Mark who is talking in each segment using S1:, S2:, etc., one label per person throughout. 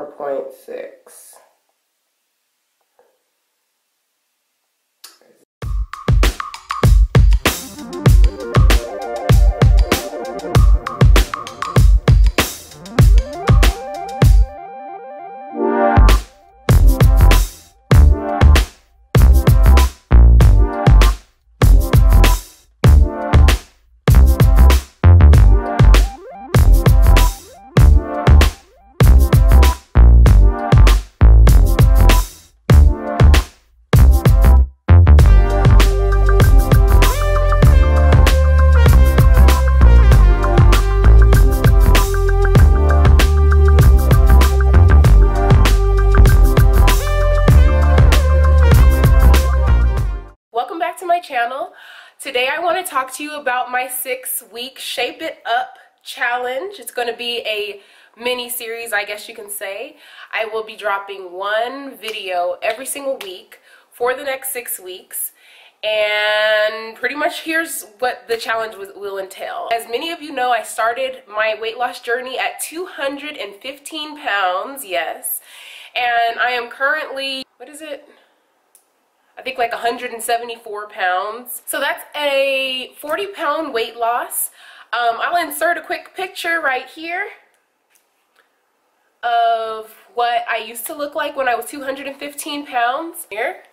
S1: 4.6. Channel. Today I want to talk to you about my 6-week Shape It Up challenge. It's going to be a mini series, I guess you can say. I will be dropping one video every single week for the next 6 weeks, and pretty much here's what the challenge will entail. As many of you know, I started my weight loss journey at 215 pounds, yes, and I am currently, what is it? I think like 174 pounds. So that's a 40-pound weight loss. I'll insert a quick picture right here of what I used to look like when I was 215 pounds. Here.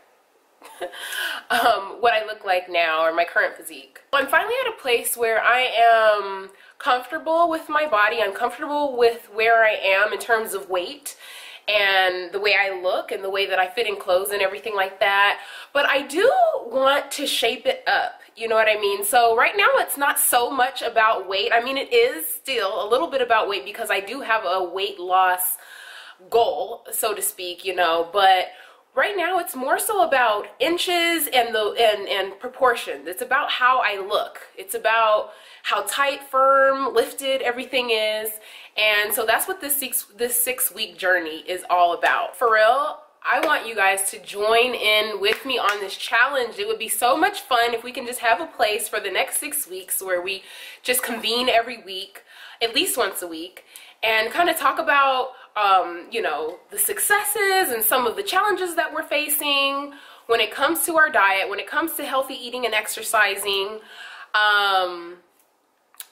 S1: What I look like now, or my current physique. I'm finally at a place where I am comfortable with my body. I'm comfortable with where I am in terms of weight and the way I look and the way that I fit in clothes and everything like that. But I do want to shape it up, you know what I mean? So right now it's not so much about weight. I mean, it is still a little bit about weight because I do have a weight loss goal, so to speak, you know, but right now it's more so about inches and proportions. It's about how I look. It's about how tight, firm, lifted everything is. And so that's what this 6-week journey is all about. For real, I want you guys to join in with me on this challenge. It would be so much fun if we can just have a place for the next 6 weeks where we just convene every week, at least once a week, and kind of talk about you know, the successes and some of the challenges that we're facing when it comes to our diet, when it comes to healthy eating and exercising,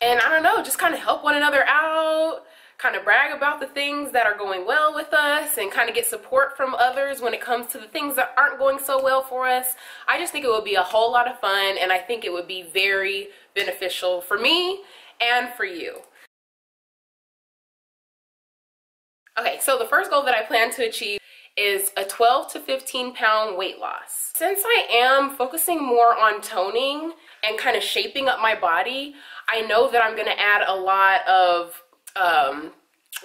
S1: and I don't know, just kind of help one another out, kind of brag about the things that are going well with us, and kind of get support from others when it comes to the things that aren't going so well for us. I just think it would be a whole lot of fun, and I think it would be very beneficial for me and for you. Okay, so the first goal that I plan to achieve is a 12 to 15 pound weight loss. Since I am focusing more on toning and kind of shaping up my body, I know that I'm going to add a lot of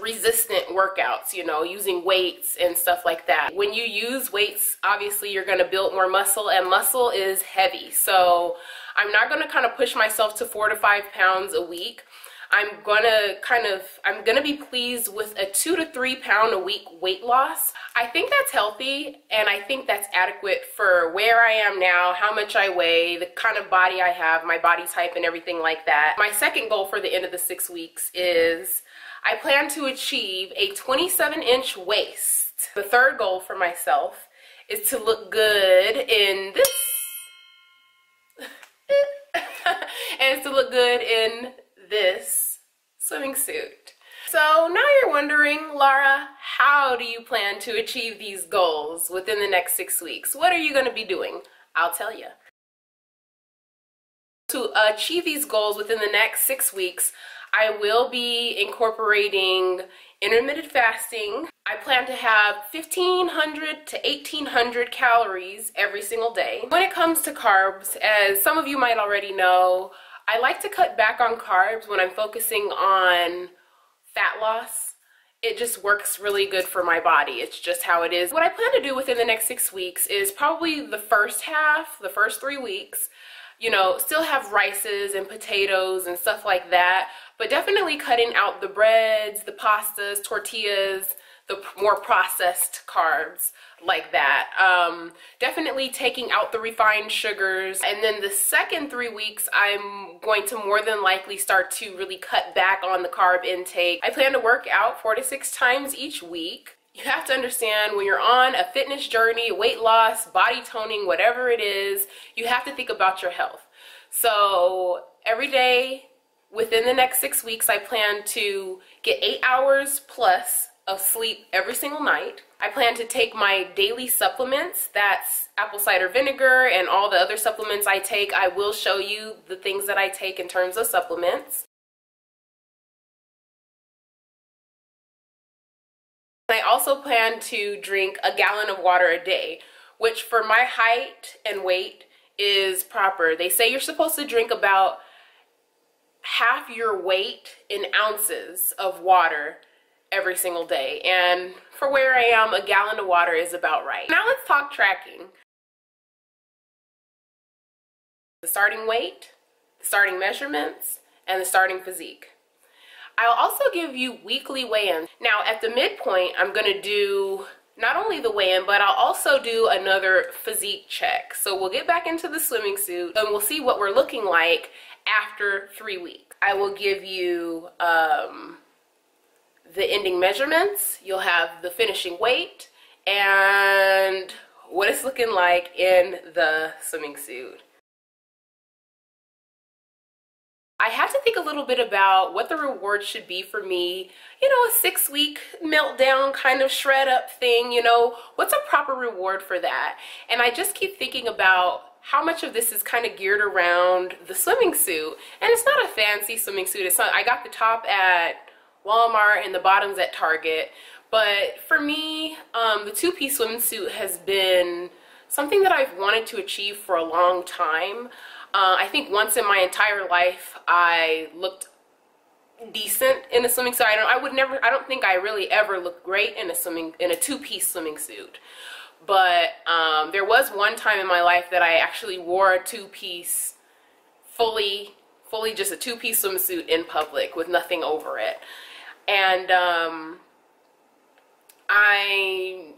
S1: resistant workouts, you know, using weights and stuff like that. When you use weights, obviously you're going to build more muscle, and muscle is heavy. So I'm not going to kind of push myself to 4 to 5 pounds a week. I'm gonna be pleased with a 2 to 3 pound a week weight loss. I think that's healthy, and I think that's adequate for where I am now, how much I weigh, the kind of body I have, my body type and everything like that. My second goal for the end of the 6 weeks is I plan to achieve a 27-inch waist. The third goal for myself is to look good in this and to look good in this swimming suit. So now you're wondering, Laura, how do you plan to achieve these goals within the next 6 weeks? What are you going to be doing? I'll tell you. To achieve these goals within the next 6 weeks, I will be incorporating intermittent fasting. I plan to have 1,500 to 1,800 calories every single day. When it comes to carbs, as some of you might already know, I like to cut back on carbs when I'm focusing on fat loss. It just works really good for my body. It's just how it is. What I plan to do within the next 6 weeks is probably the first half, the first 3 weeks, you know, still have rices and potatoes and stuff like that, but definitely cutting out the breads, the pastas, tortillas, the more processed carbs like that. Definitely taking out the refined sugars. And then the second 3 weeks, I'm going to more than likely start to really cut back on the carb intake. I plan to work out 4 to 6 times each week. You have to understand when you're on a fitness journey, weight loss, body toning, whatever it is, you have to think about your health. So every day within the next 6 weeks, I plan to get 8 hours plus of sleep every single night. I plan to take my daily supplements. That's apple cider vinegar and all the other supplements I take. I will show you the things that I take in terms of supplements. I also plan to drink a gallon of water a day, which for my height and weight is proper. They say you're supposed to drink about half your weight in ounces of water every single day. And for where I am, a gallon of water is about right. Now let's talk tracking. The starting weight, the starting measurements, and the starting physique. I'll also give you weekly weigh-ins. Now at the midpoint, I'm gonna do not only the weigh-in, but I'll also do another physique check. So we'll get back into the swimming suit and we'll see what we're looking like after 3 weeks. I will give you the ending measurements, you'll have the finishing weight, and what it's looking like in the swimming suit. I had to think a little bit about what the reward should be for me. You know, a 6-week meltdown kind of shred up thing, you know, what's a proper reward for that? And I just keep thinking about how much of this is kind of geared around the swimming suit. And it's not a fancy swimming suit. It's not, I got the top at Walmart and the bottoms at Target. But for me, the 2-piece swimsuit has been something that I've wanted to achieve for a long time. I think once in my entire life I looked decent in a swimming suit. I don't think I really ever looked great in a 2-piece swimming suit. But there was one time in my life that I actually wore a 2-piece, fully just a 2-piece swimsuit in public with nothing over it. And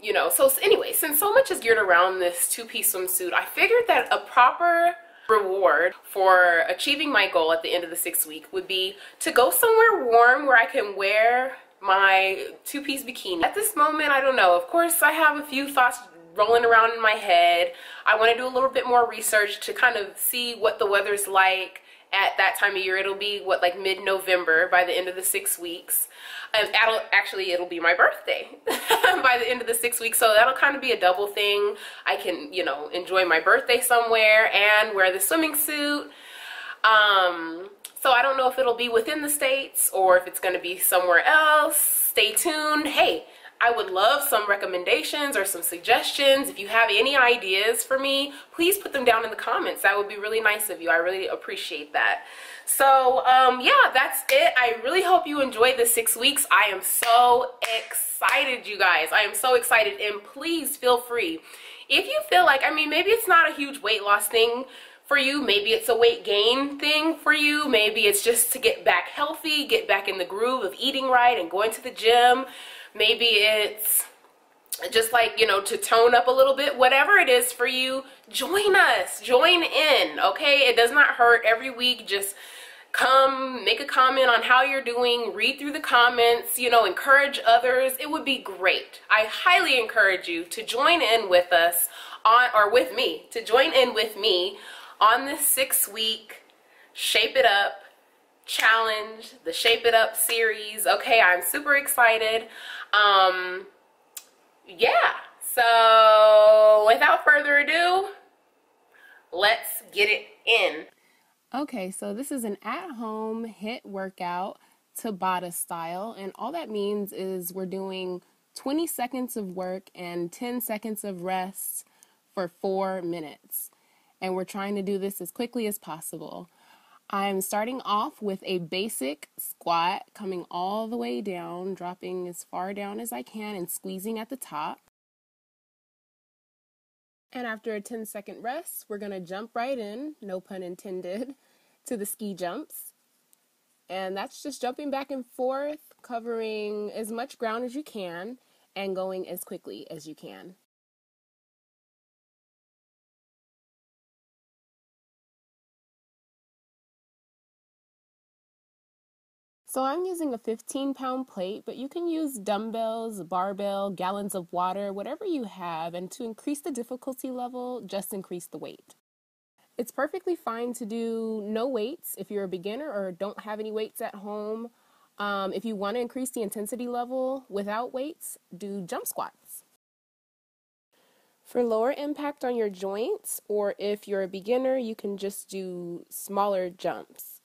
S1: you know, so anyway, since so much is geared around this 2-piece swimsuit, I figured that a proper reward for achieving my goal at the end of the 6th week would be to go somewhere warm where I can wear my 2-piece bikini. At this moment, I don't know. Of course, I have a few thoughts rolling around in my head. I want to do a little bit more research to kind of see what the weather's like at that time of year. It'll be what, like mid-November by the end of the 6 weeks. And it'll be my birthday by the end of the 6 weeks, so that'll kind of be a double thing. I can, you know, enjoy my birthday somewhere and wear the swimming suit. So I don't know if it'll be within the States or if it's going to be somewhere else. Stay tuned. Hey, I would love some recommendations or some suggestions. If you have any ideas for me, please put them down in the comments. That would be really nice of you. I really appreciate that. So yeah, that's it. I really hope you enjoyed the 6 weeks. I am so excited, you guys. I am so excited, and please feel free. If you feel like, I mean, maybe it's not a huge weight loss thing for you, maybe it's a weight gain thing for you, maybe it's just to get back healthy, get back in the groove of eating right and going to the gym. Maybe it's just like, you know, to tone up a little bit. Whatever it is for you, join us, join in, okay? It does not hurt. Every week, just come, make a comment on how you're doing, read through the comments, you know, encourage others. It would be great. I highly encourage you to join in with us to join in with me on this 6-week Shape It Up challenge, the Shape It Up series. Okay, I'm super excited. Yeah, so without further ado, let's get it in. Okay, so this is an at-home HIIT workout, TABATA style, and all that means is we're doing 20 seconds of work and 10 seconds of rest for 4 minutes. And we're trying to do this as quickly as possible. I'm starting off with a basic squat, coming all the way down, dropping as far down as I can and squeezing at the top. And after a 10-second rest, we're going to jump right in, no pun intended, to the ski jumps. And that's just jumping back and forth, covering as much ground as you can and going as quickly as you can. So I'm using a 15-pound plate, but you can use dumbbells, barbell, gallons of water, whatever you have, and to increase the difficulty level, just increase the weight. It's perfectly fine to do no weights if you're a beginner or don't have any weights at home. If you want to increase the intensity level without weights, do jump squats. For lower impact on your joints, or if you're a beginner, you can just do smaller jumps.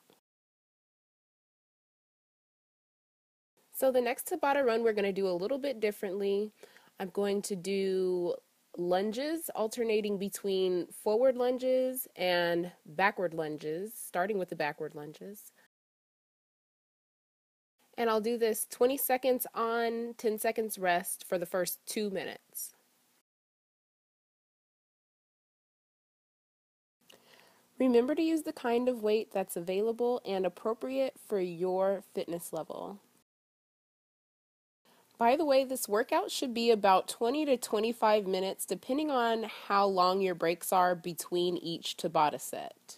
S1: So the next Tabata run we're going to do a little bit differently. I'm going to do lunges, alternating between forward lunges and backward lunges, starting with the backward lunges. And I'll do this 20 seconds on, 10 seconds rest for the first 2 minutes. Remember to use the kind of weight that's available and appropriate for your fitness level. By the way, this workout should be about 20 to 25 minutes depending on how long your breaks are between each Tabata set.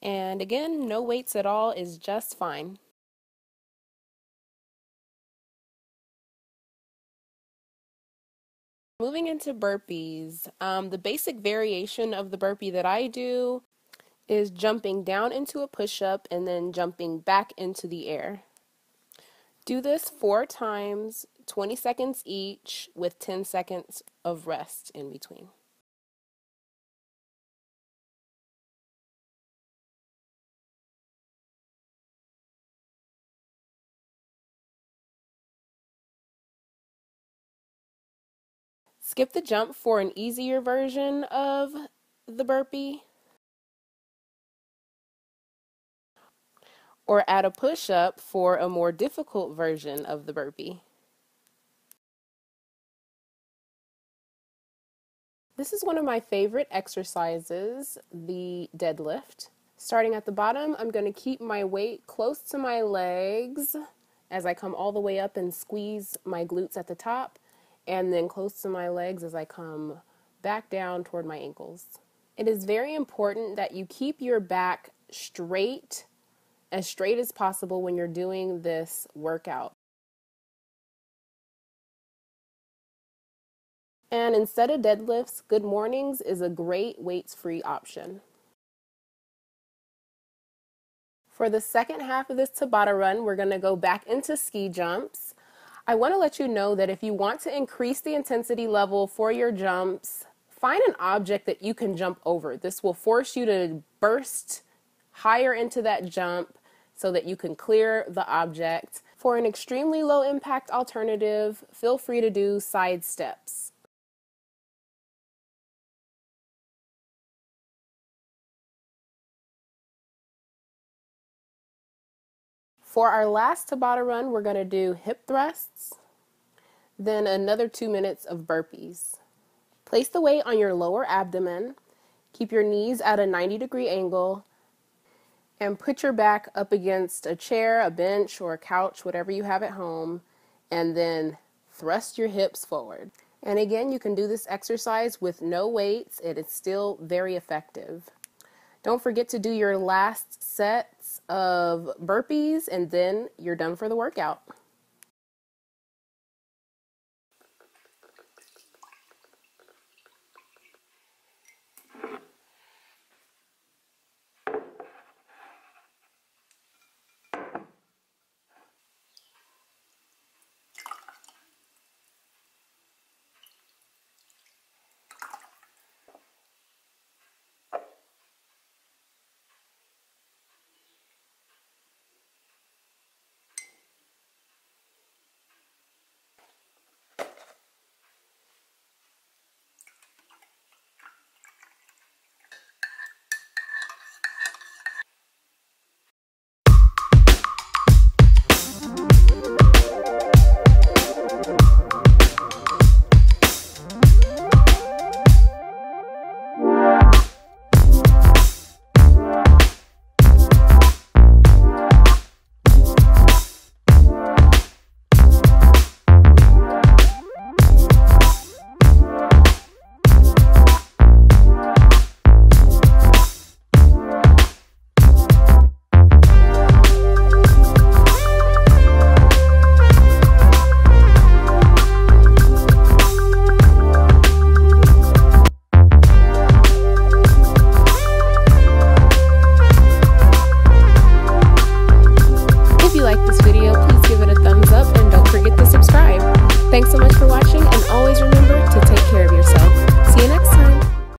S1: And again, no weights at all is just fine. Moving into burpees, the basic variation of the burpee that I do is jumping down into a push-up and then jumping back into the air. Do this 4 times, 20 seconds each, with 10 seconds of rest in between. Skip the jump for an easier version of the burpee, or add a push-up for a more difficult version of the burpee. This is one of my favorite exercises, the deadlift. Starting at the bottom, I'm going to keep my weight close to my legs as I come all the way up and squeeze my glutes at the top, and then close to my legs as I come back down toward my ankles. It is very important that you keep your back straight, as straight as possible when you're doing this workout. And instead of deadlifts, good mornings is a great weights-free option. For the second half of this Tabata run, we're going to go back into ski jumps. I want to let you know that if you want to increase the intensity level for your jumps, find an object that you can jump over. This will force you to burst higher into that jump so that you can clear the object. For an extremely low impact alternative, feel free to do side steps. For our last Tabata run, we're going to do hip thrusts, then another 2 minutes of burpees. Place the weight on your lower abdomen, keep your knees at a 90-degree angle, and put your back up against a chair, a bench, or a couch, whatever you have at home, and then thrust your hips forward. And again, you can do this exercise with no weights. It is still very effective. Don't forget to do your last sets of burpees, and then you're done for the workout.